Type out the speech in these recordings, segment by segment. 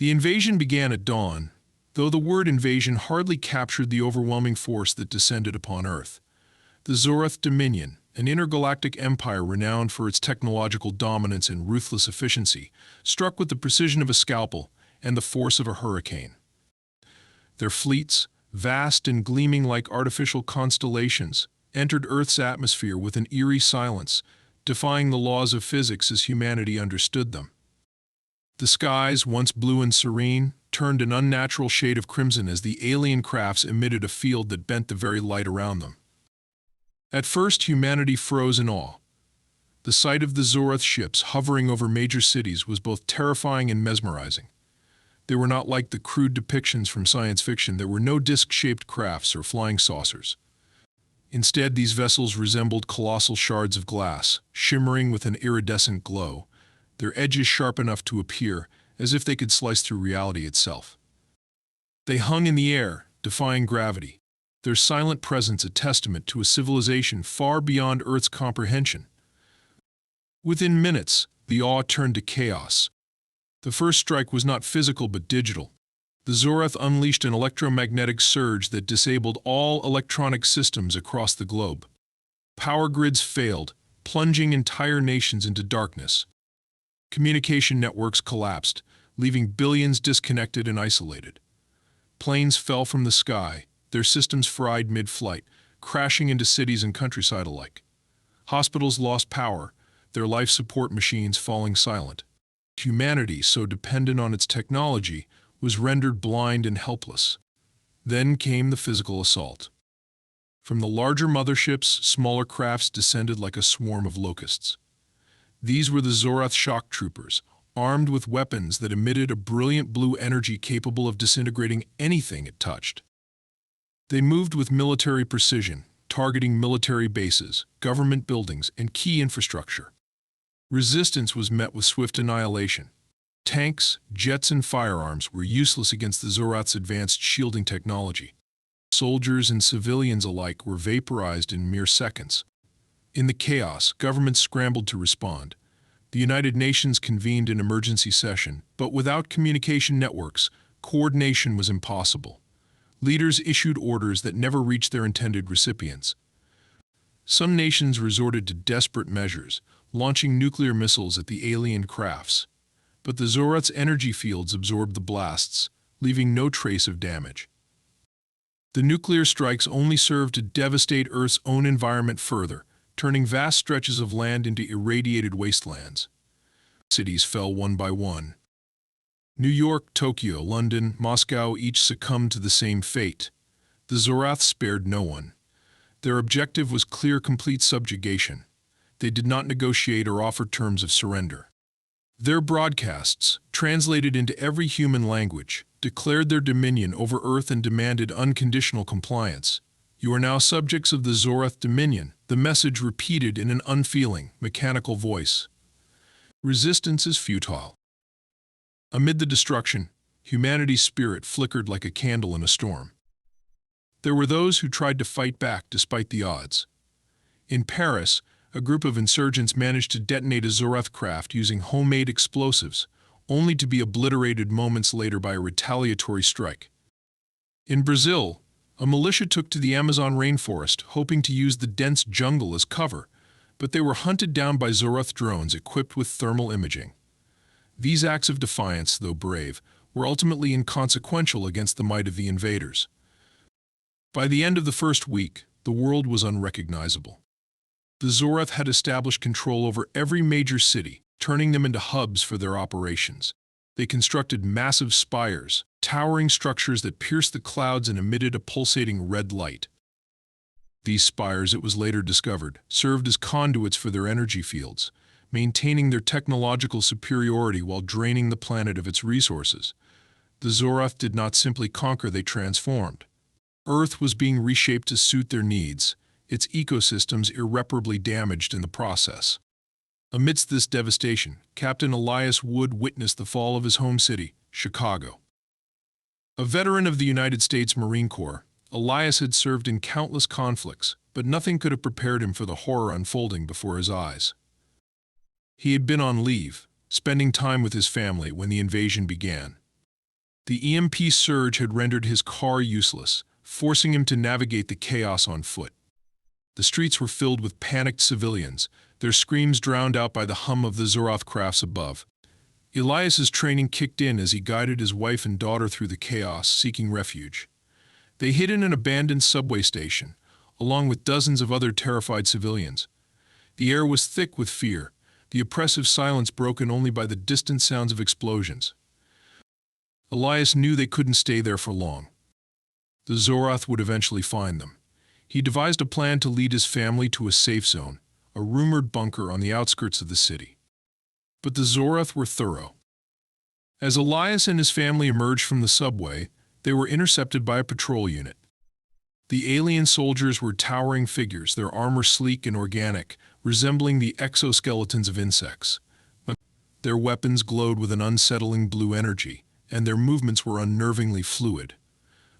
The invasion began at dawn, though the word invasion hardly captured the overwhelming force that descended upon Earth. The Zorath Dominion, an intergalactic empire renowned for its technological dominance and ruthless efficiency, struck with the precision of a scalpel and the force of a hurricane. Their fleets, vast and gleaming like artificial constellations, entered Earth's atmosphere with an eerie silence, defying the laws of physics as humanity understood them. The skies, once blue and serene, turned an unnatural shade of crimson as the alien crafts emitted a field that bent the very light around them. At first, humanity froze in awe. The sight of the Zorath ships hovering over major cities was both terrifying and mesmerizing. They were not like the crude depictions from science fiction. There were no disc-shaped crafts or flying saucers. Instead, these vessels resembled colossal shards of glass, shimmering with an iridescent glow, their edges sharp enough to appear as if they could slice through reality itself. They hung in the air, defying gravity, their silent presence a testament to a civilization far beyond Earth's comprehension. Within minutes, the awe turned to chaos. The first strike was not physical but digital. The Zorath unleashed an electromagnetic surge that disabled all electronic systems across the globe. Power grids failed, plunging entire nations into darkness. Communication networks collapsed, leaving billions disconnected and isolated. Planes fell from the sky, their systems fried mid-flight, crashing into cities and countryside alike. Hospitals lost power, their life support machines falling silent. Humanity, so dependent on its technology, was rendered blind and helpless. Then came the physical assault. From the larger motherships, smaller crafts descended like a swarm of locusts. These were the Zorath shock troopers, armed with weapons that emitted a brilliant blue energy capable of disintegrating anything it touched. They moved with military precision, targeting military bases, government buildings, and key infrastructure. Resistance was met with swift annihilation. Tanks, jets, and firearms were useless against the Zorath's advanced shielding technology. Soldiers and civilians alike were vaporized in mere seconds. In the chaos, governments scrambled to respond. The United Nations convened an emergency session, but without communication networks, coordination was impossible. Leaders issued orders that never reached their intended recipients. Some nations resorted to desperate measures, launching nuclear missiles at the alien crafts. But the Zorath's energy fields absorbed the blasts, leaving no trace of damage. The nuclear strikes only served to devastate Earth's own environment further, turning vast stretches of land into irradiated wastelands. Cities fell one by one. New York, Tokyo, London, Moscow each succumbed to the same fate. The Zorath spared no one. Their objective was clear, complete subjugation. They did not negotiate or offer terms of surrender. Their broadcasts, translated into every human language, declared their dominion over Earth and demanded unconditional compliance. "You are now subjects of the Zorath Dominion," the message repeated in an unfeeling, mechanical voice. Resistance is futile. Amid the destruction, humanity's spirit flickered like a candle in a storm. There were those who tried to fight back despite the odds. In Paris, a group of insurgents managed to detonate a Zorath craft using homemade explosives, only to be obliterated moments later by a retaliatory strike. In Brazil, a militia took to the Amazon rainforest, hoping to use the dense jungle as cover, but they were hunted down by Zorath drones equipped with thermal imaging. These acts of defiance, though brave, were ultimately inconsequential against the might of the invaders. By the end of the first week, the world was unrecognizable. The Zorath had established control over every major city, turning them into hubs for their operations. They constructed massive spires, towering structures that pierced the clouds and emitted a pulsating red light. These spires, it was later discovered, served as conduits for their energy fields, maintaining their technological superiority while draining the planet of its resources. The Zorath did not simply conquer, they transformed. Earth was being reshaped to suit their needs, its ecosystems irreparably damaged in the process. Amidst this devastation, Captain Elias Wood witnessed the fall of his home city, Chicago. A veteran of the United States Marine Corps, Elias had served in countless conflicts, but nothing could have prepared him for the horror unfolding before his eyes. He had been on leave, spending time with his family when the invasion began. The EMP surge had rendered his car useless, forcing him to navigate the chaos on foot. The streets were filled with panicked civilians, their screams drowned out by the hum of the Zoroth crafts above. Elias's training kicked in as he guided his wife and daughter through the chaos, seeking refuge. They hid in an abandoned subway station, along with dozens of other terrified civilians. The air was thick with fear, the oppressive silence broken only by the distant sounds of explosions. Elias knew they couldn't stay there for long. The Zoroth would eventually find them. He devised a plan to lead his family to a safe zone, a rumored bunker on the outskirts of the city. But the Zoroth were thorough. As Elias and his family emerged from the subway, they were intercepted by a patrol unit. The alien soldiers were towering figures, their armor sleek and organic, resembling the exoskeletons of insects. Their weapons glowed with an unsettling blue energy, and their movements were unnervingly fluid.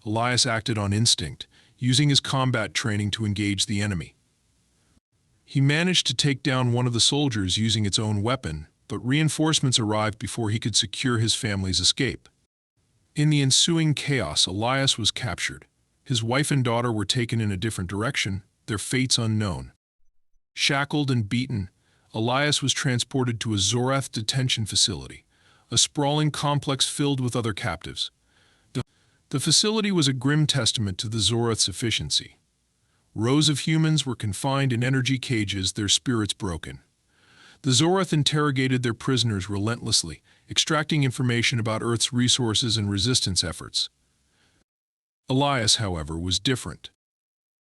Elias acted on instinct, using his combat training to engage the enemy. He managed to take down one of the soldiers using its own weapon, but reinforcements arrived before he could secure his family's escape. In the ensuing chaos, Elias was captured. His wife and daughter were taken in a different direction, their fates unknown. Shackled and beaten, Elias was transported to a Zoroth detention facility, a sprawling complex filled with other captives. The facility was a grim testament to the Zoroth's efficiency. Rows of humans were confined in energy cages, their spirits broken. The Zoroth interrogated their prisoners relentlessly, extracting information about Earth's resources and resistance efforts. Elias, however, was different.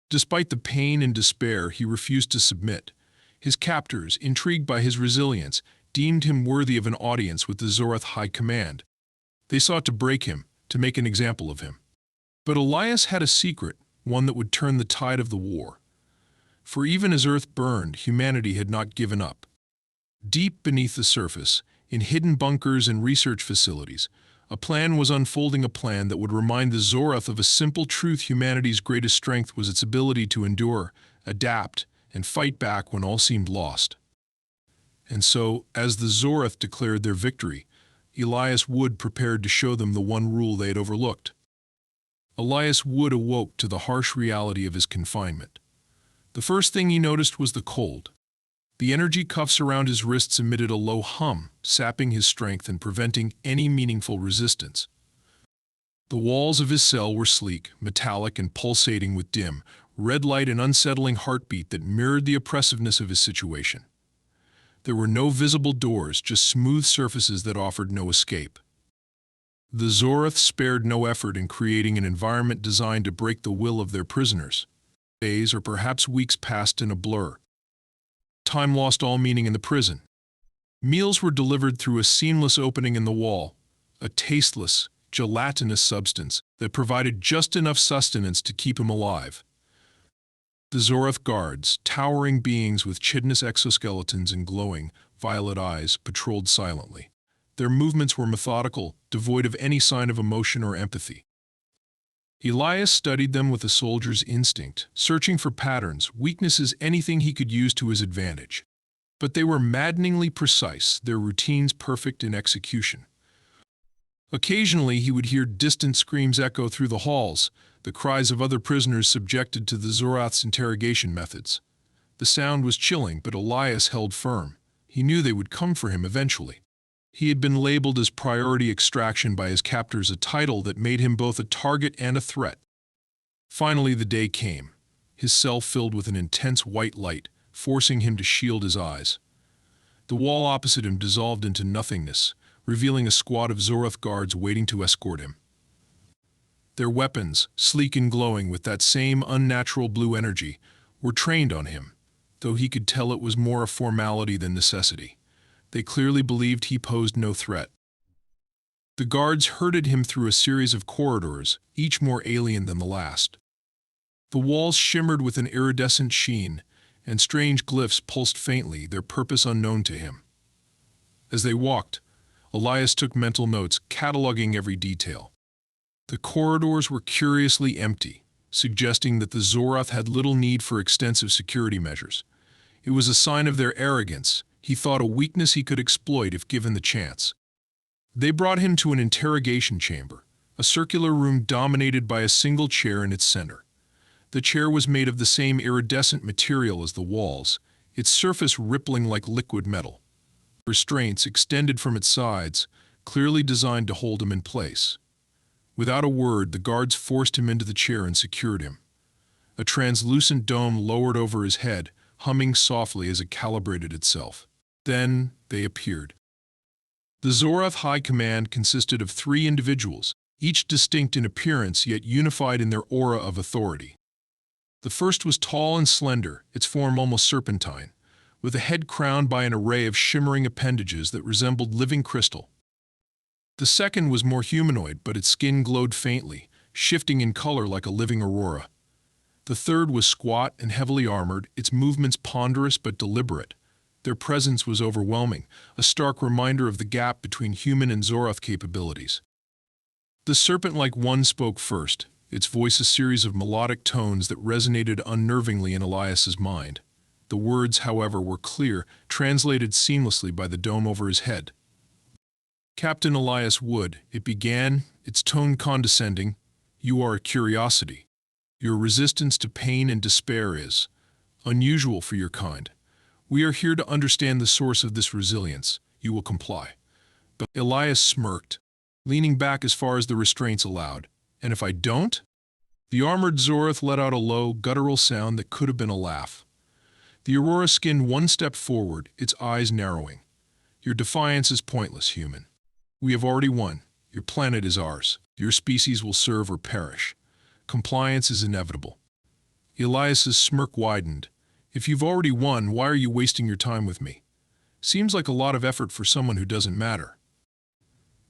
Despite the pain and despair, he refused to submit. His captors, intrigued by his resilience, deemed him worthy of an audience with the Zoroth High Command. They sought to break him, to make an example of him. But Elias had a secret, one that would turn the tide of the war. For even as Earth burned, humanity had not given up. Deep beneath the surface, in hidden bunkers and research facilities, a plan was unfolding, a plan that would remind the Zoroth of a simple truth: humanity's greatest strength was its ability to endure, adapt, and fight back when all seemed lost. And so, as the Zoroth declared their victory, Elias Wood prepared to show them the one rule they had overlooked. Elias Wood awoke to the harsh reality of his confinement. The first thing he noticed was the cold. The energy cuffs around his wrists emitted a low hum, sapping his strength and preventing any meaningful resistance. The walls of his cell were sleek, metallic, and pulsating with dim, red light and unsettling heartbeat that mirrored the oppressiveness of his situation. There were no visible doors, just smooth surfaces that offered no escape. The Zoroth spared no effort in creating an environment designed to break the will of their prisoners. Days or perhaps weeks passed in a blur. Time lost all meaning in the prison. Meals were delivered through a seamless opening in the wall, a tasteless, gelatinous substance that provided just enough sustenance to keep him alive. The Zoroth guards, towering beings with chitinous exoskeletons and glowing, violet eyes, patrolled silently. Their movements were methodical, devoid of any sign of emotion or empathy. Elias studied them with a soldier's instinct, searching for patterns, weaknesses, anything he could use to his advantage. But they were maddeningly precise, their routines perfect in execution. Occasionally he would hear distant screams echo through the halls, the cries of other prisoners subjected to the Zoroth's interrogation methods. The sound was chilling, but Elias held firm. He knew they would come for him eventually. He had been labeled as priority extraction by his captors, a title that made him both a target and a threat. Finally, the day came, his cell filled with an intense white light, forcing him to shield his eyes. The wall opposite him dissolved into nothingness, revealing a squad of Zoroth guards waiting to escort him. Their weapons, sleek and glowing with that same unnatural blue energy, were trained on him, though he could tell it was more a formality than necessity. They clearly believed he posed no threat. The guards herded him through a series of corridors, each more alien than the last. The walls shimmered with an iridescent sheen, and strange glyphs pulsed faintly, their purpose unknown to him. As they walked, Elias took mental notes, cataloging every detail. The corridors were curiously empty, suggesting that the Zoroth had little need for extensive security measures. It was a sign of their arrogance. He thought a weakness he could exploit if given the chance. They brought him to an interrogation chamber, a circular room dominated by a single chair in its center. The chair was made of the same iridescent material as the walls, its surface rippling like liquid metal. Restraints extended from its sides, clearly designed to hold him in place. Without a word, the guards forced him into the chair and secured him. A translucent dome lowered over his head, humming softly as it calibrated itself. Then they appeared. The Zoroth High Command consisted of 3 individuals, each distinct in appearance yet unified in their aura of authority. The first was tall and slender, its form almost serpentine, with a head crowned by an array of shimmering appendages that resembled living crystal. The second was more humanoid, but its skin glowed faintly, shifting in color like a living aurora. The third was squat and heavily armored, its movements ponderous but deliberate. Their presence was overwhelming, a stark reminder of the gap between human and Zoroth capabilities. The serpent-like one spoke first, its voice a series of melodic tones that resonated unnervingly in Elias's mind. The words, however, were clear, translated seamlessly by the dome over his head. "Captain Elias Wood," it began, its tone condescending, "you are a curiosity. Your resistance to pain and despair is unusual for your kind. We are here to understand the source of this resilience. You will comply." But Elias smirked, leaning back as far as the restraints allowed. "And if I don't?" The armored Zoroth let out a low, guttural sound that could have been a laugh. The Aurora skinned one step forward, its eyes narrowing. "Your defiance is pointless, human. We have already won. Your planet is ours. Your species will serve or perish. Compliance is inevitable." Elias's smirk widened. "If you've already won, why are you wasting your time with me? Seems like a lot of effort for someone who doesn't matter."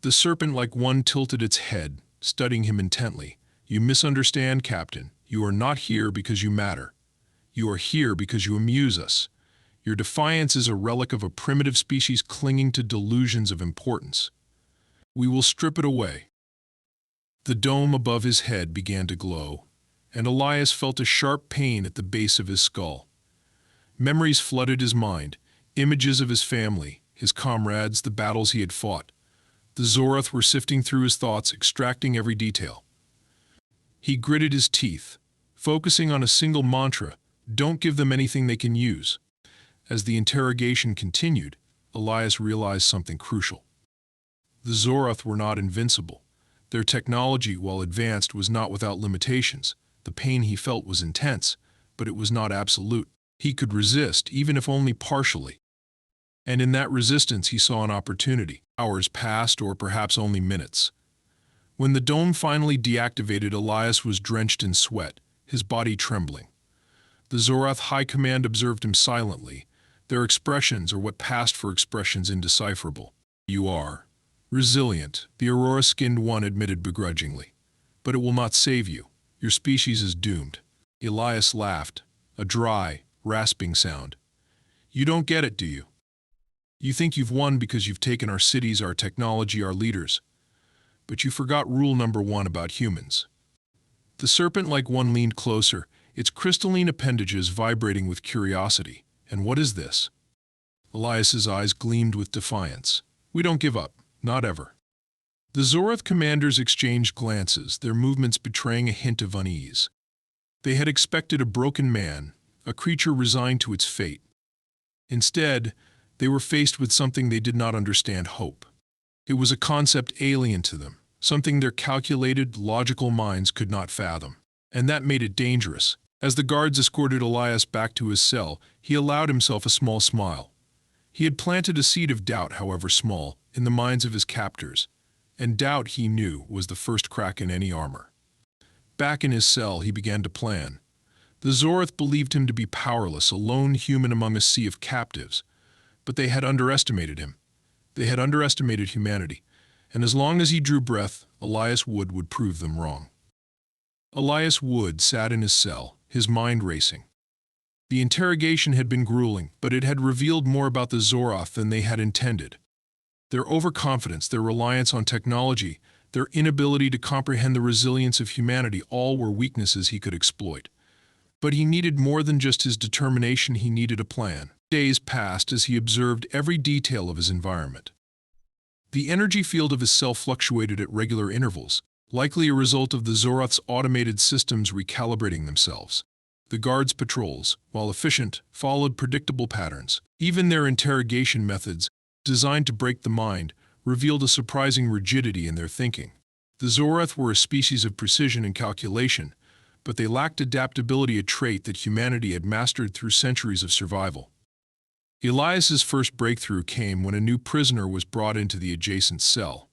The serpent-like one tilted its head, studying him intently. "You misunderstand, Captain. You are not here because you matter. You are here because you amuse us. Your defiance is a relic of a primitive species clinging to delusions of importance. We will strip it away." The dome above his head began to glow, and Elias felt a sharp pain at the base of his skull. Memories flooded his mind, images of his family, his comrades, the battles he had fought. The Zoroth were sifting through his thoughts, extracting every detail. He gritted his teeth, focusing on a single mantra: don't give them anything they can use. As the interrogation continued, Elias realized something crucial. The Zoroth were not invincible. Their technology, while advanced, was not without limitations. The pain he felt was intense, but it was not absolute. He could resist, even if only partially. And in that resistance he saw an opportunity. Hours passed, or perhaps only minutes. When the dome finally deactivated, Elias was drenched in sweat, his body trembling. The Zoroth High Command observed him silently, their expressions, or what passed for expressions, indecipherable. "You are resilient," the Aurora-skinned one admitted begrudgingly. "But it will not save you. Your species is doomed." Elias laughed, a dry, rasping sound. "You don't get it, do you? You think you've won because you've taken our cities, our technology, our leaders. But you forgot rule number 1 about humans." The serpent-like one leaned closer, its crystalline appendages vibrating with curiosity. "And what is this?" Elias's eyes gleamed with defiance. "We don't give up, not ever." The Zoroth commanders exchanged glances, their movements betraying a hint of unease. They had expected a broken man, a creature resigned to its fate. Instead, they were faced with something they did not understand: hope. It was a concept alien to them, something their calculated, logical minds could not fathom. And that made it dangerous. As the guards escorted Elias back to his cell, he allowed himself a small smile. He had planted a seed of doubt, however small, in the minds of his captors, and doubt, he knew, was the first crack in any armor. Back in his cell, he began to plan. The Zoroth believed him to be powerless, a lone human among a sea of captives, but they had underestimated him. They had underestimated humanity, and as long as he drew breath, Elias Wood would prove them wrong. Elias Wood sat in his cell, his mind racing. The interrogation had been grueling, but it had revealed more about the Zoroth than they had intended. Their overconfidence, their reliance on technology, their inability to comprehend the resilience of humanity, all were weaknesses he could exploit. But he needed more than just his determination, he needed a plan. Days passed as he observed every detail of his environment. The energy field of his cell fluctuated at regular intervals, likely a result of the Zoroth's automated systems recalibrating themselves. The guards' patrols, while efficient, followed predictable patterns. Even their interrogation methods, designed to break the mind, revealed a surprising rigidity in their thinking. The Zoroth were a species of precision and calculation, but they lacked adaptability, a trait that humanity had mastered through centuries of survival. Elias's first breakthrough came when a new prisoner was brought into the adjacent cell.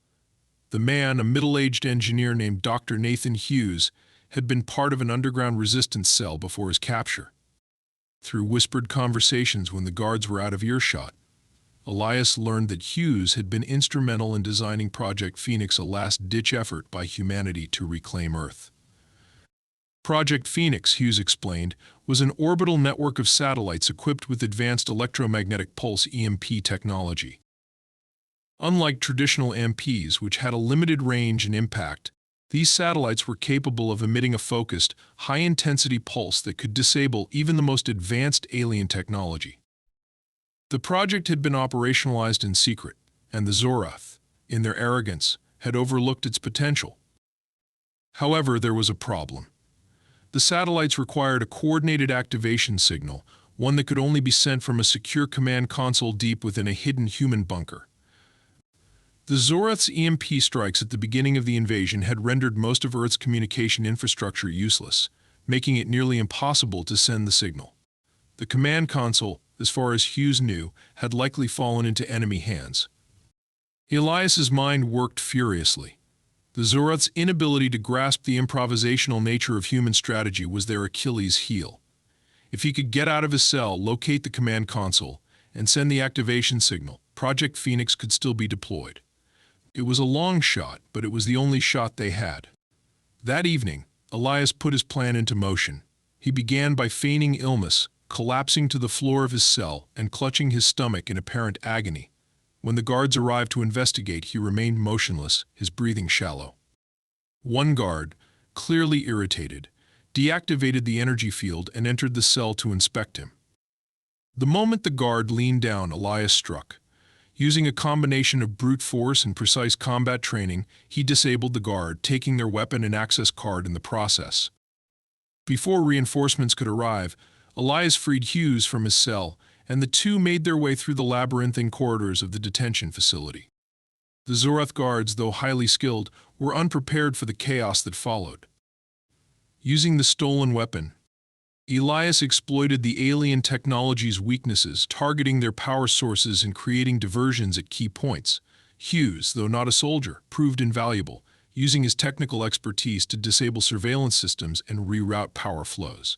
The man, a middle-aged engineer named Dr. Nathan Hughes, had been part of an underground resistance cell before his capture. Through whispered conversations when the guards were out of earshot, Elias learned that Hughes had been instrumental in designing Project Phoenix, a last-ditch effort by humanity to reclaim Earth. Project Phoenix, Hughes explained, was an orbital network of satellites equipped with advanced electromagnetic pulse (EMP) technology. Unlike traditional EMPs, which had a limited range and impact, these satellites were capable of emitting a focused, high-intensity pulse that could disable even the most advanced alien technology. The project had been operationalized in secret, and the Zoroth, in their arrogance, had overlooked its potential. However, there was a problem. The satellites required a coordinated activation signal, one that could only be sent from a secure command console deep within a hidden human bunker. The Zoroth's EMP strikes at the beginning of the invasion had rendered most of Earth's communication infrastructure useless, making it nearly impossible to send the signal. The command console, as far as Hughes knew, had likely fallen into enemy hands. Elias's mind worked furiously. The Zoroth's inability to grasp the improvisational nature of human strategy was their Achilles heel. If he could get out of his cell, locate the command console, and send the activation signal, Project Phoenix could still be deployed. It was a long shot, but it was the only shot they had. That evening, Elias put his plan into motion. He began by feigning illness, collapsing to the floor of his cell and clutching his stomach in apparent agony. When the guards arrived to investigate, he remained motionless, his breathing shallow. One guard, clearly irritated, deactivated the energy field and entered the cell to inspect him. The moment the guard leaned down, Elias struck. Using a combination of brute force and precise combat training, he disabled the guard, taking their weapon and access card in the process. Before reinforcements could arrive, Elias freed Hughes from his cell, and the two made their way through the labyrinthine corridors of the detention facility. The Zoroth guards, though highly skilled, were unprepared for the chaos that followed. Using the stolen weapon, Elias exploited the alien technology's weaknesses, targeting their power sources and creating diversions at key points. Hughes, though not a soldier, proved invaluable, using his technical expertise to disable surveillance systems and reroute power flows.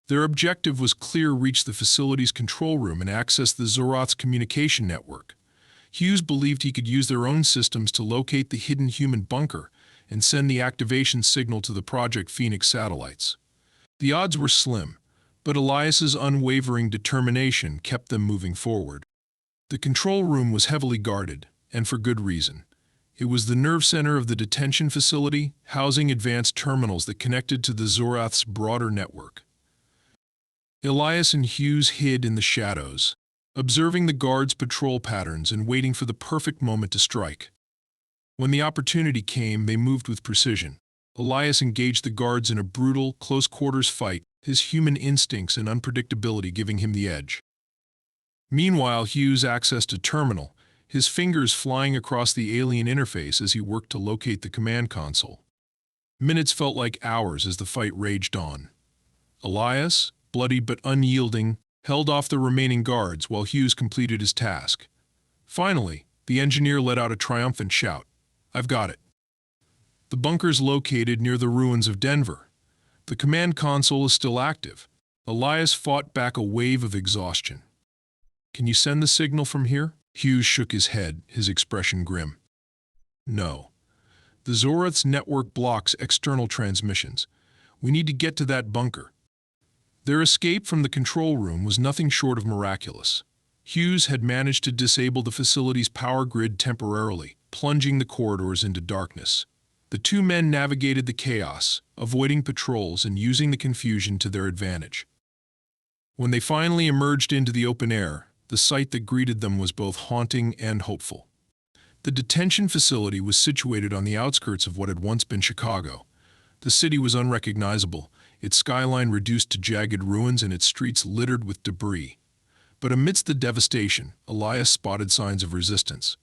Their objective was clear: reach the facility's control room and access the Zoroth's communication network. Hughes believed he could use their own systems to locate the hidden human bunker and send the activation signal to the Project Phoenix satellites. The odds were slim, but Elias's unwavering determination kept them moving forward. The control room was heavily guarded, and for good reason. It was the nerve center of the detention facility, housing advanced terminals that connected to the Zoroth's broader network. Elias and Hughes hid in the shadows, observing the guards' patrol patterns and waiting for the perfect moment to strike. When the opportunity came, they moved with precision. Elias engaged the guards in a brutal, close-quarters fight, his human instincts and unpredictability giving him the edge. Meanwhile, Hughes accessed a terminal, his fingers flying across the alien interface as he worked to locate the command console. Minutes felt like hours as the fight raged on. Elias, bloody but unyielding, held off the remaining guards while Hughes completed his task. Finally, the engineer let out a triumphant shout. "I've got it." The bunker's located near the ruins of Denver. The command console is still active. Elias fought back a wave of exhaustion. "Can you send the signal from here?" Hughes shook his head, his expression grim. "No. The Zoroth's network blocks external transmissions. We need to get to that bunker." Their escape from the control room was nothing short of miraculous. Hughes had managed to disable the facility's power grid temporarily, plunging the corridors into darkness. The two men navigated the chaos, avoiding patrols and using the confusion to their advantage. When they finally emerged into the open air, the sight that greeted them was both haunting and hopeful. The detention facility was situated on the outskirts of what had once been Chicago. The city was unrecognizable, its skyline reduced to jagged ruins and its streets littered with debris. But amidst the devastation, Elias spotted signs of resistance.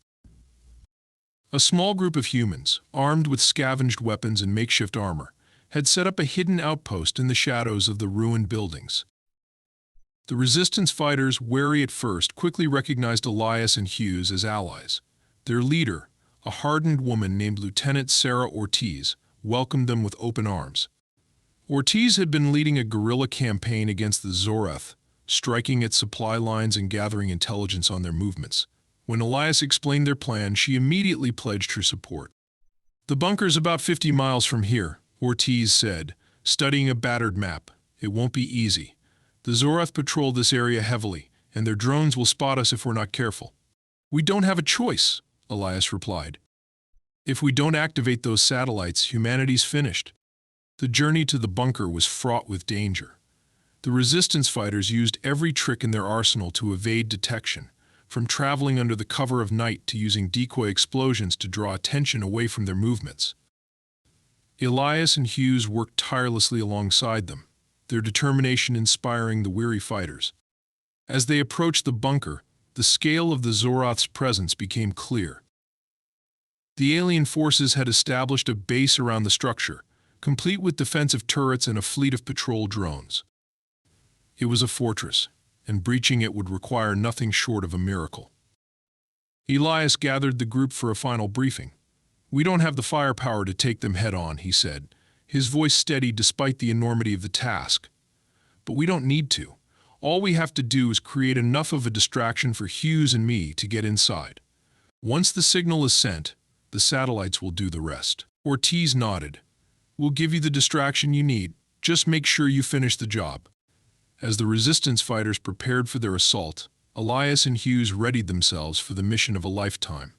A small group of humans, armed with scavenged weapons and makeshift armor, had set up a hidden outpost in the shadows of the ruined buildings. The resistance fighters, wary at first, quickly recognized Elias and Hughes as allies. Their leader, a hardened woman named Lieutenant Sarah Ortiz, welcomed them with open arms. Ortiz had been leading a guerrilla campaign against the Zoroth, striking at supply lines and gathering intelligence on their movements. When Elias explained their plan, she immediately pledged her support. "The bunker's about 50 miles from here," Ortiz said, studying a battered map. "It won't be easy. The Zoroth patrol this area heavily, and their drones will spot us if we're not careful." "We don't have a choice," Elias replied. "If we don't activate those satellites, humanity's finished." The journey to the bunker was fraught with danger. The resistance fighters used every trick in their arsenal to evade detection, from traveling under the cover of night to using decoy explosions to draw attention away from their movements. Elias and Hughes worked tirelessly alongside them, their determination inspiring the weary fighters. As they approached the bunker, the scale of the Zoroth's presence became clear. The alien forces had established a base around the structure, complete with defensive turrets and a fleet of patrol drones. It was a fortress, and breaching it would require nothing short of a miracle. Elias gathered the group for a final briefing. "We don't have the firepower to take them head-on," he said, his voice steady despite the enormity of the task. "But we don't need to. All we have to do is create enough of a distraction for Hughes and me to get inside. Once the signal is sent, the satellites will do the rest." Ortiz nodded. "We'll give you the distraction you need. Just make sure you finish the job." As the resistance fighters prepared for their assault, Elias and Hughes readied themselves for the mission of a lifetime.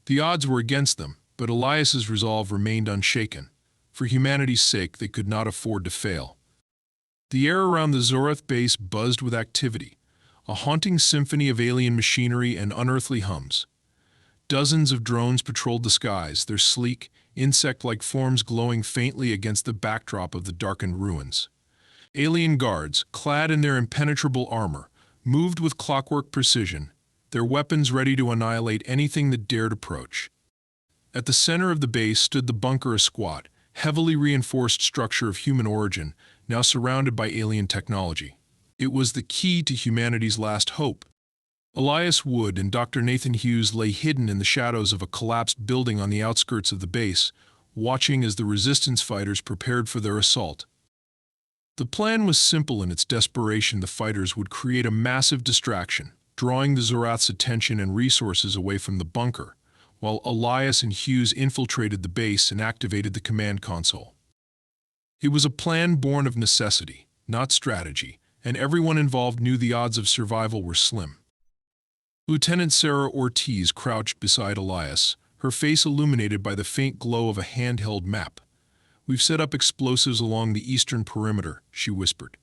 The odds were against them, but Elias's resolve remained unshaken. For humanity's sake, they could not afford to fail. The air around the Zoroth base buzzed with activity, a haunting symphony of alien machinery and unearthly hums. Dozens of drones patrolled the skies, their sleek, insect-like forms glowing faintly against the backdrop of the darkened ruins. Alien guards, clad in their impenetrable armor, moved with clockwork precision, their weapons ready to annihilate anything that dared approach. At the center of the base stood the bunker, a squat, heavily reinforced structure of human origin, now surrounded by alien technology. It was the key to humanity's last hope. Elias Wood and Dr. Nathan Hughes lay hidden in the shadows of a collapsed building on the outskirts of the base, watching as the resistance fighters prepared for their assault. The plan was simple in its desperation. The fighters would create a massive distraction, drawing the Zoroth's attention and resources away from the bunker, while Elias and Hughes infiltrated the base and activated the command console. It was a plan born of necessity, not strategy, and everyone involved knew the odds of survival were slim. Lieutenant Sarah Ortiz crouched beside Elias, her face illuminated by the faint glow of a handheld map. "We've set up explosives along the eastern perimeter," she whispered.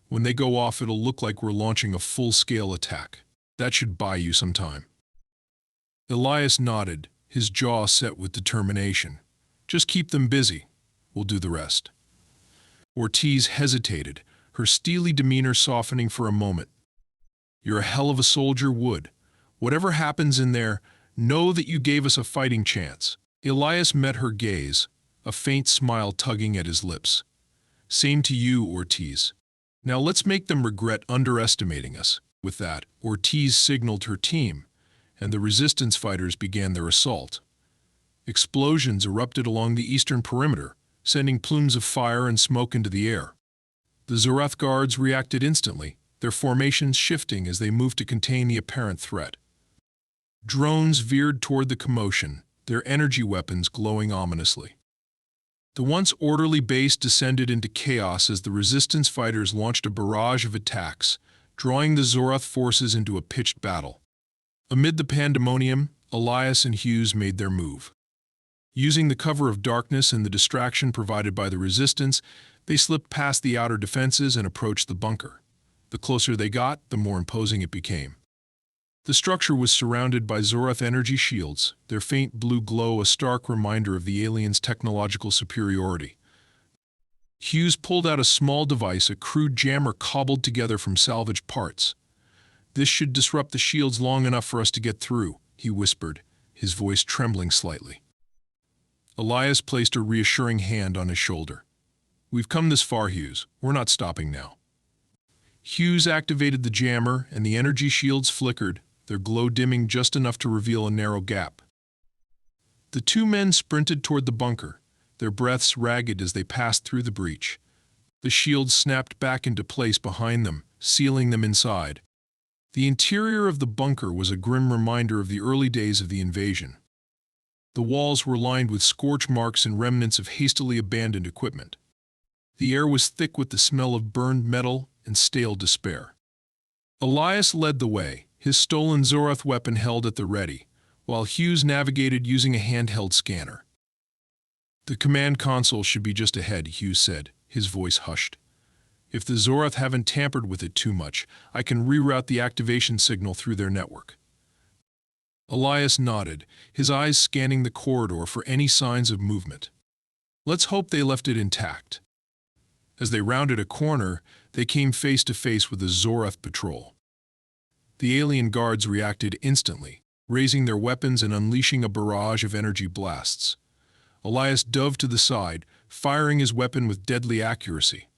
"When they go off, it'll look like we're launching a full-scale attack. That should buy you some time." Elias nodded, his jaw set with determination. "Just keep them busy. We'll do the rest." Ortiz hesitated, her steely demeanor softening for a moment. "You're a hell of a soldier, Wood. Whatever happens in there, know that you gave us a fighting chance." Elias met her gaze, a faint smile tugging at his lips. "Same to you, Ortiz. Now let's make them regret underestimating us." With that, Ortiz signaled her team, and the resistance fighters began their assault. Explosions erupted along the eastern perimeter, sending plumes of fire and smoke into the air. The Zoroth guards reacted instantly, their formations shifting as they moved to contain the apparent threat. Drones veered toward the commotion, their energy weapons glowing ominously. The once orderly base descended into chaos as the resistance fighters launched a barrage of attacks, drawing the Zoroth forces into a pitched battle. Amid the pandemonium, Elias and Hughes made their move. Using the cover of darkness and the distraction provided by the resistance, they slipped past the outer defenses and approached the bunker. The closer they got, the more imposing it became. The structure was surrounded by Zoroth energy shields, their faint blue glow a stark reminder of the aliens' technological superiority. Hughes pulled out a small device, a crude jammer cobbled together from salvaged parts. "This should disrupt the shields long enough for us to get through," he whispered, his voice trembling slightly. Elias placed a reassuring hand on his shoulder. "We've come this far, Hughes. We're not stopping now." Hughes activated the jammer, and the energy shields flickered, their glow dimming just enough to reveal a narrow gap. The two men sprinted toward the bunker, their breaths ragged as they passed through the breach. The shields snapped back into place behind them, sealing them inside. The interior of the bunker was a grim reminder of the early days of the invasion. The walls were lined with scorch marks and remnants of hastily abandoned equipment. The air was thick with the smell of burned metal and stale despair. Elias led the way, his stolen Zoroth weapon held at the ready, while Hughes navigated using a handheld scanner. "The command console should be just ahead," Hughes said, his voice hushed. "If the Zoroth haven't tampered with it too much, I can reroute the activation signal through their network." Elias nodded, his eyes scanning the corridor for any signs of movement. "Let's hope they left it intact." As they rounded a corner, they came face to face with a Zoroth patrol. The alien guards reacted instantly, raising their weapons and unleashing a barrage of energy blasts. Elias dove to the side, firing his weapon with deadly accuracy.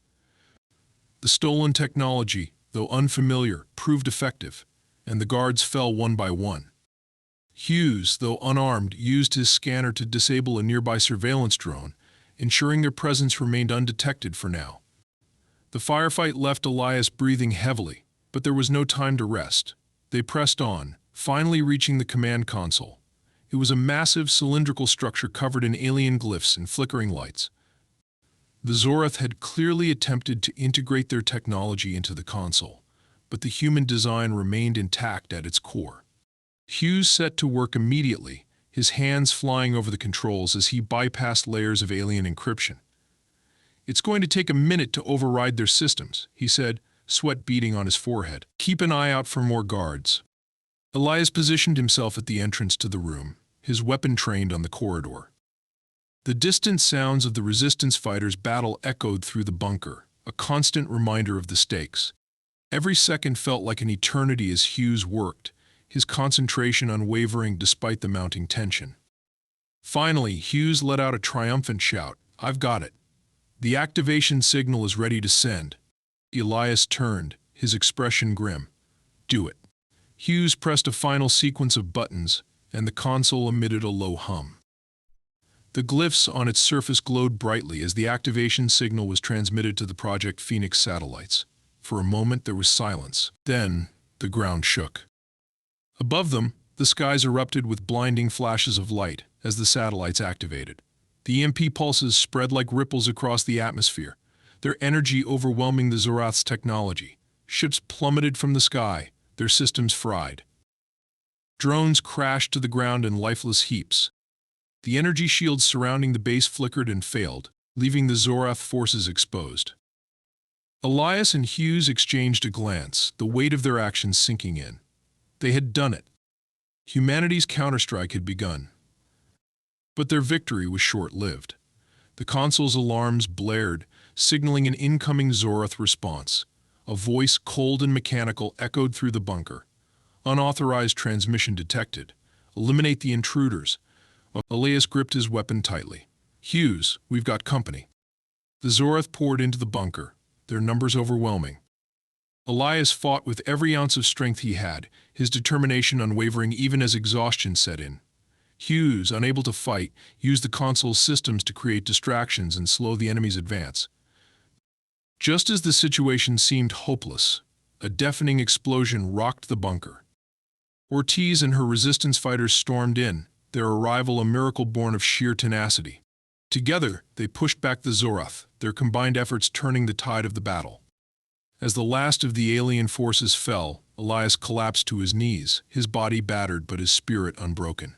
The stolen technology, though unfamiliar, proved effective, and the guards fell one by one. Hughes, though unarmed, used his scanner to disable a nearby surveillance drone, ensuring their presence remained undetected for now. The firefight left Elias breathing heavily, but there was no time to rest. They pressed on, finally reaching the command console. It was a massive cylindrical structure covered in alien glyphs and flickering lights. The Zoroth had clearly attempted to integrate their technology into the console, but the human design remained intact at its core. Hughes set to work immediately, his hands flying over the controls as he bypassed layers of alien encryption. "It's going to take a minute to override their systems," he said, sweat beading on his forehead. "Keep an eye out for more guards." Elias positioned himself at the entrance to the room, his weapon trained on the corridor. The distant sounds of the resistance fighters' battle echoed through the bunker, a constant reminder of the stakes. Every second felt like an eternity as Hughes worked, his concentration unwavering despite the mounting tension. Finally, Hughes let out a triumphant shout, "I've got it. The activation signal is ready to send." Elias turned, his expression grim. "Do it." Hughes pressed a final sequence of buttons, and the console emitted a low hum. The glyphs on its surface glowed brightly as the activation signal was transmitted to the Project Phoenix satellites. For a moment there was silence. Then, the ground shook. Above them, the skies erupted with blinding flashes of light as the satellites activated. The EMP pulses spread like ripples across the atmosphere, their energy overwhelming the Zoroth's technology. Ships plummeted from the sky, their systems fried. Drones crashed to the ground in lifeless heaps. The energy shields surrounding the base flickered and failed, leaving the Zoroth forces exposed. Elias and Hughes exchanged a glance, the weight of their actions sinking in. They had done it. Humanity's counterstrike had begun. But their victory was short-lived. The console's alarms blared, signaling an incoming Zoroth response. A voice, cold and mechanical, echoed through the bunker. "Unauthorized transmission detected. Eliminate the intruders." Elias gripped his weapon tightly. "Hughes, we've got company." The Zoroth poured into the bunker, their numbers overwhelming. Elias fought with every ounce of strength he had, his determination unwavering even as exhaustion set in. Hughes, unable to fight, used the console's systems to create distractions and slow the enemy's advance. Just as the situation seemed hopeless, a deafening explosion rocked the bunker. Ortiz and her resistance fighters stormed in, their arrival a miracle born of sheer tenacity. Together, they pushed back the Zoroth, their combined efforts turning the tide of the battle. As the last of the alien forces fell, Elias collapsed to his knees, his body battered but his spirit unbroken.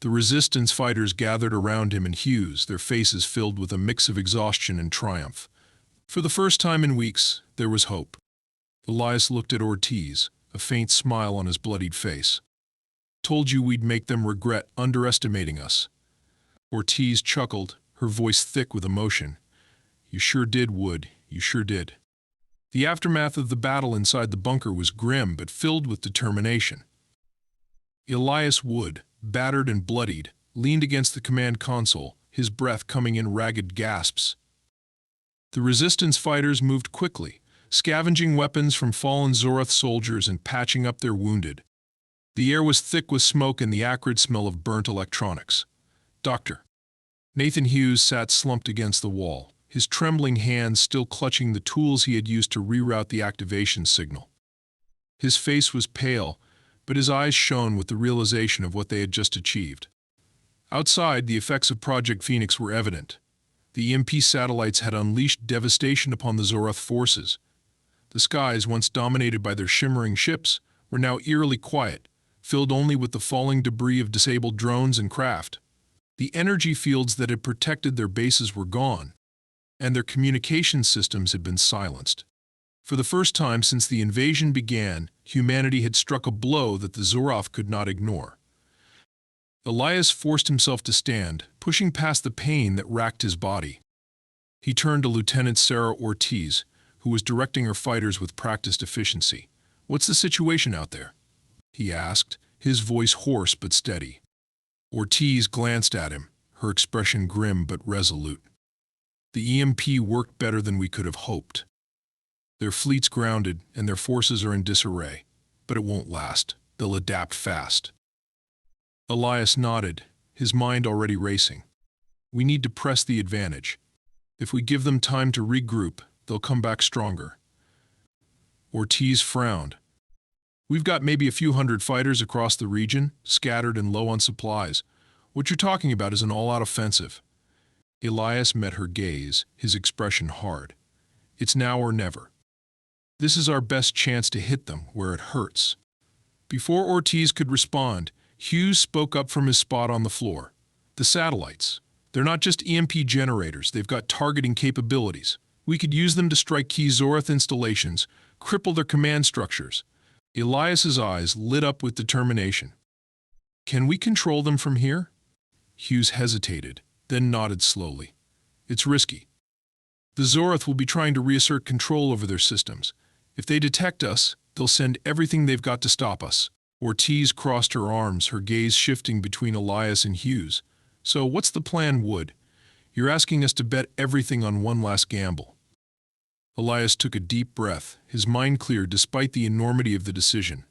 The resistance fighters gathered around him and Hughes, their faces filled with a mix of exhaustion and triumph. For the first time in weeks, there was hope. Elias looked at Ortiz, a faint smile on his bloodied face. Told you we'd make them regret underestimating us. Ortiz chuckled, her voice thick with emotion. You sure did, Wood, you sure did. The aftermath of the battle inside the bunker was grim but filled with determination. Elias Wood, battered and bloodied, leaned against the command console, his breath coming in ragged gasps. The resistance fighters moved quickly, scavenging weapons from fallen Zoroth soldiers and patching up their wounded. The air was thick with smoke and the acrid smell of burnt electronics. Doctor. Nathan Hughes sat slumped against the wall, his trembling hands still clutching the tools he had used to reroute the activation signal. His face was pale, but his eyes shone with the realization of what they had just achieved. Outside, the effects of Project Phoenix were evident. The EMP satellites had unleashed devastation upon the Zoroth forces. The skies, once dominated by their shimmering ships, were now eerily quiet, filled only with the falling debris of disabled drones and craft. The energy fields that had protected their bases were gone, and their communication systems had been silenced. For the first time since the invasion began, humanity had struck a blow that the Zoroth could not ignore. Elias forced himself to stand, pushing past the pain that racked his body. He turned to Lieutenant Sarah Ortiz, who was directing her fighters with practiced efficiency. "What's the situation out there?" he asked, his voice hoarse but steady. Ortiz glanced at him, her expression grim but resolute. "The EMP worked better than we could have hoped. Their fleet's grounded and their forces are in disarray, but it won't last. They'll adapt fast." Elias nodded, his mind already racing. "We need to press the advantage. If we give them time to regroup, they'll come back stronger." Ortiz frowned. "We've got maybe a few hundred fighters across the region, scattered and low on supplies. What you're talking about is an all-out offensive." Elias met her gaze, his expression hard. "It's now or never. This is our best chance to hit them where it hurts." Before Ortiz could respond, Hughes spoke up from his spot on the floor. "The satellites. They're not just EMP generators, they've got targeting capabilities. We could use them to strike key Zoroth installations, cripple their command structures." Elias's eyes lit up with determination. "Can we control them from here?" Hughes hesitated, then nodded slowly. "It's risky. The Zoroth will be trying to reassert control over their systems. If they detect us, they'll send everything they've got to stop us." Ortiz crossed her arms, her gaze shifting between Elias and Hughes. "So what's the plan, Wood? You're asking us to bet everything on one last gamble." Elias took a deep breath, his mind clear despite the enormity of the decision.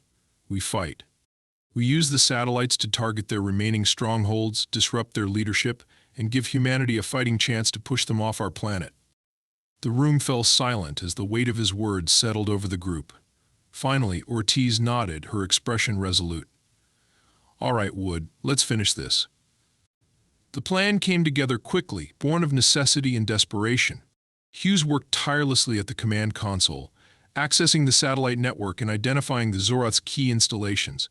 "We fight. We use the satellites to target their remaining strongholds, disrupt their leadership, and give humanity a fighting chance to push them off our planet." The room fell silent as the weight of his words settled over the group. Finally, Ortiz nodded, her expression resolute. "All right, Wood, let's finish this." The plan came together quickly, born of necessity and desperation. Hughes worked tirelessly at the command console, accessing the satellite network and identifying the Zoroth's key installations.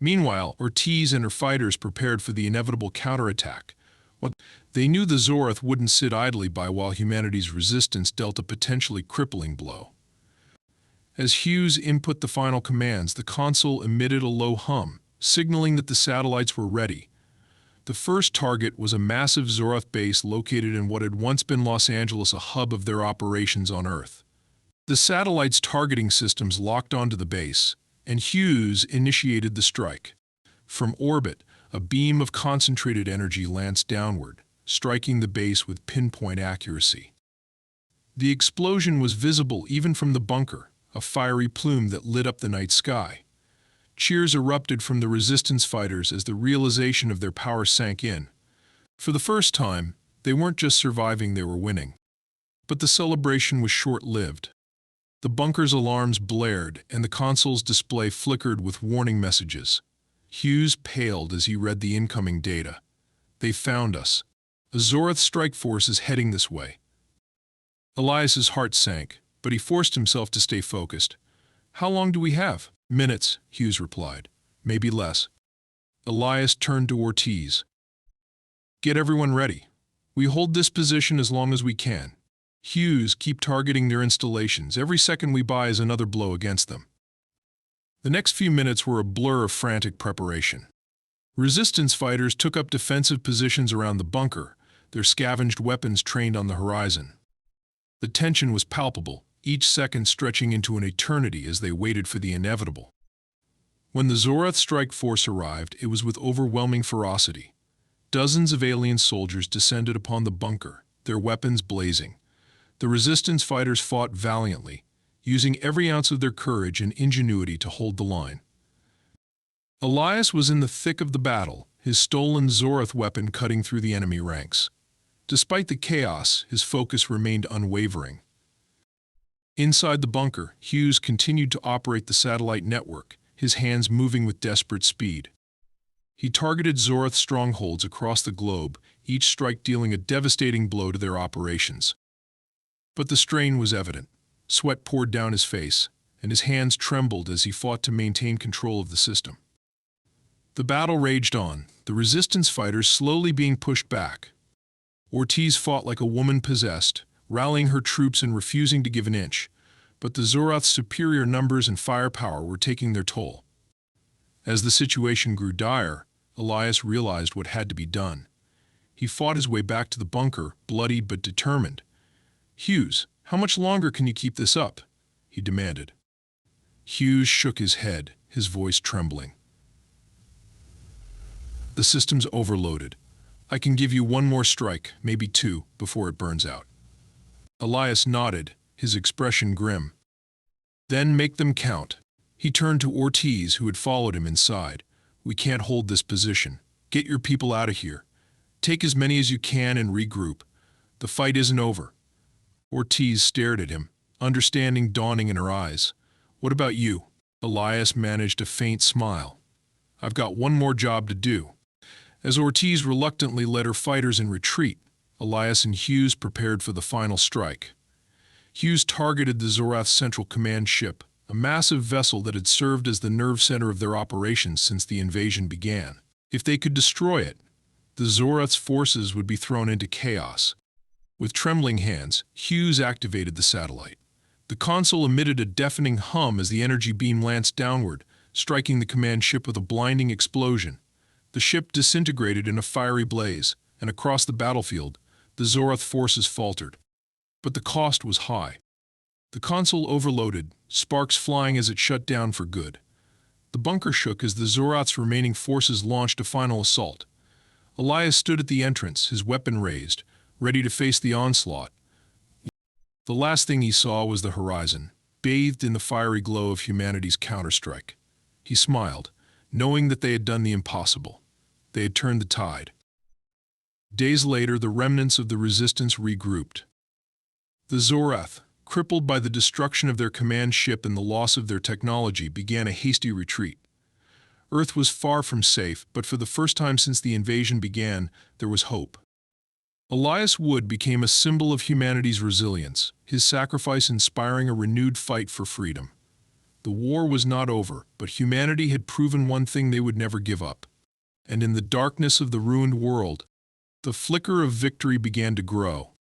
Meanwhile, Ortiz and her fighters prepared for the inevitable counterattack. They knew the Zoroth wouldn't sit idly by while humanity's resistance dealt a potentially crippling blow. As Hughes input the final commands, the console emitted a low hum, signaling that the satellites were ready. The first target was a massive Zoroth base located in what had once been Los Angeles, a hub of their operations on Earth. The satellite's targeting systems locked onto the base, and Hughes initiated the strike. From orbit, a beam of concentrated energy lanced downward, striking the base with pinpoint accuracy. The explosion was visible even from the bunker, a fiery plume that lit up the night sky. Cheers erupted from the resistance fighters as the realization of their power sank in. For the first time, they weren't just surviving, they were winning. But the celebration was short-lived. The bunker's alarms blared, and the console's display flickered with warning messages. Hughes paled as he read the incoming data. "They found us. A Zoroth strike force is heading this way." Elias's heart sank, but he forced himself to stay focused. "How long do we have?" "Minutes," Hughes replied. "Maybe less." Elias turned to Ortiz. "Get everyone ready. We hold this position as long as we can. Hughes, keep targeting their installations. Every second we buy is another blow against them." The next few minutes were a blur of frantic preparation. Resistance fighters took up defensive positions around the bunker, their scavenged weapons trained on the horizon. The tension was palpable, each second stretching into an eternity as they waited for the inevitable. When the Zoroth strike force arrived, it was with overwhelming ferocity. Dozens of alien soldiers descended upon the bunker, their weapons blazing. The resistance fighters fought valiantly, using every ounce of their courage and ingenuity to hold the line. Elias was in the thick of the battle, his stolen Zoroth weapon cutting through the enemy ranks. Despite the chaos, his focus remained unwavering. Inside the bunker, Hughes continued to operate the satellite network, his hands moving with desperate speed. He targeted Zoroth strongholds across the globe, each strike dealing a devastating blow to their operations. But the strain was evident. Sweat poured down his face, and his hands trembled as he fought to maintain control of the system. The battle raged on, the resistance fighters slowly being pushed back. Ortiz fought like a woman possessed, rallying her troops and refusing to give an inch, but the Zoroth's superior numbers and firepower were taking their toll. As the situation grew dire, Elias realized what had to be done. He fought his way back to the bunker, bloody but determined. "Hughes, how much longer can you keep this up?" he demanded. Hughes shook his head, his voice trembling. "The system's overloaded. I can give you one more strike, maybe two, before it burns out." Elias nodded, his expression grim. "Then make them count." He turned to Ortiz, who had followed him inside. "We can't hold this position. Get your people out of here. Take as many as you can and regroup. The fight isn't over." Ortiz stared at him, understanding dawning in her eyes. "What about you?" Elias managed a faint smile. "I've got one more job to do." As Ortiz reluctantly led her fighters in retreat, Elias and Hughes prepared for the final strike. Hughes targeted the Zoroth's Central Command ship, a massive vessel that had served as the nerve center of their operations since the invasion began. If they could destroy it, the Zoroth's forces would be thrown into chaos. With trembling hands, Hughes activated the satellite. The console emitted a deafening hum as the energy beam lanced downward, striking the command ship with a blinding explosion. The ship disintegrated in a fiery blaze, and across the battlefield, the Zoroth forces faltered. But the cost was high. The console overloaded, sparks flying as it shut down for good. The bunker shook as the Zoroth's remaining forces launched a final assault. Elias stood at the entrance, his weapon raised, ready to face the onslaught. The last thing he saw was the horizon, bathed in the fiery glow of humanity's counterstrike. He smiled, knowing that they had done the impossible. They had turned the tide. Days later, the remnants of the resistance regrouped. The Zoroth, crippled by the destruction of their command ship and the loss of their technology, began a hasty retreat. Earth was far from safe, but for the first time since the invasion began, there was hope. Elias Wood became a symbol of humanity's resilience, his sacrifice inspiring a renewed fight for freedom. The war was not over, but humanity had proven one thing: they would never give up. And in the darkness of the ruined world, the flicker of victory began to grow.